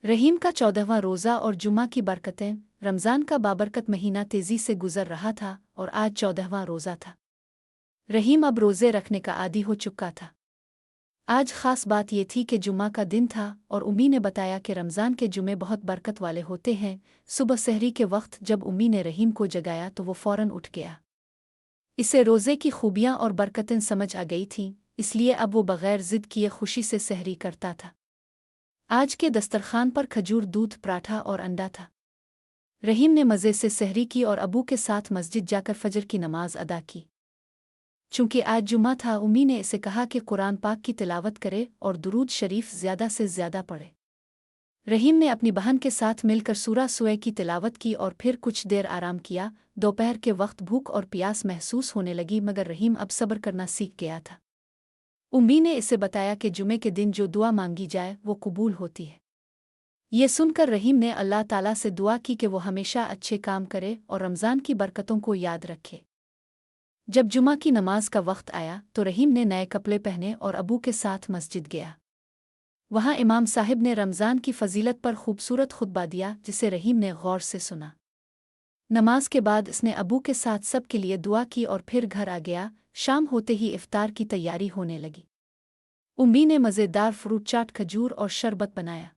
रहीम का 14वां रोज़ा और जुमा की बरकतें। रमज़ान का बाबरकत महीना तेज़ी से गुजर रहा था और आज 14वां रोज़ा था। रहीम अब रोज़े रखने का आदी हो चुका था। आज ख़ास बात ये थी कि जुमा का दिन था और उम्मी ने बताया कि रमज़ान के जुमे बहुत बरकत वाले होते हैं। सुबह सहरी के वक्त जब उम्मी ने रहीम को जगाया तो वो फ़ौरन उठ गया। इसे रोज़े की खूबियाँ और बरकतें समझ आ गई थीं, इसलिए अब वो बग़ैर ज़िद किए खुशी से सहरी करता था। आज के दस्तरखान पर खजूर, दूध, पराठा और अंडा था। रहीम ने मज़े से सहरी की और अबू के साथ मस्जिद जाकर फजर की नमाज अदा की। चूंकि आज जुमा था, उम्मी ने इसे कहा कि कुरान पाक की तिलावत करे और दुरूद शरीफ ज़्यादा से ज़्यादा पढ़े। रहीम ने अपनी बहन के साथ मिलकर सूरा सूए की तिलावत की और फिर कुछ देर आराम किया। दोपहर के वक्त भूख और प्यास महसूस होने लगी, मगर रहीम अब सब्र करना सीख गया था। उम्मी ने इसे बताया कि जुमे के दिन जो दुआ मांगी जाए वो कबूल होती है। ये सुनकर रहीम ने अल्लाह ताला से दुआ की कि वो हमेशा अच्छे काम करे और रमज़ान की बरकतों को याद रखे। जब जुमा की नमाज का वक्त आया तो रहीम ने नए कपड़े पहने और अबू के साथ मस्जिद गया। वहाँ इमाम साहिब ने रमज़ान की फजीलत पर खूबसूरत खुतबा दिया, जिसे रहीम ने गौर से सुना। नमाज के बाद इसने अबू के साथ सब के लिए दुआ की और फिर घर आ गया। शाम होते ही इफ्तार की तैयारी होने लगी। उम्मी ने मज़ेदार फ्रूट चाट, खजूर और शरबत बनाया।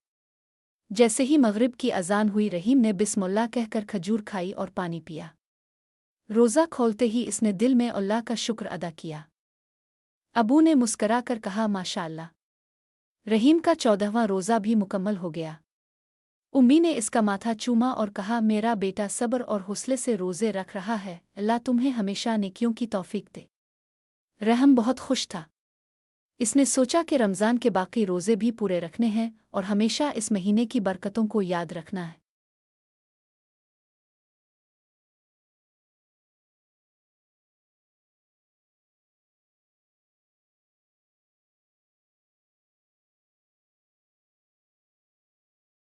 जैसे ही मगरिब की अजान हुई, रहीम ने बिस्मिल्लाह कहकर खजूर खाई और पानी पिया। रोज़ा खोलते ही इसने दिल में अल्लाह का शुक्र अदा किया। अबू ने मुस्करा कर कहा, माशाअल्लाह। रहीम का 14वां रोज़ा भी मुकम्मल हो गया। उम्मी ने इसका माथा चूमा और कहा, मेरा बेटा सब्र और हौसले से रोज़े रख रहा है, अल्लाह तुम्हें हमेशा नेकियों की तौफीक दे। रहम बहुत खुश था। इसने सोचा कि रमज़ान के बाकी रोज़े भी पूरे रखने हैं और हमेशा इस महीने की बरकतों को याद रखना है।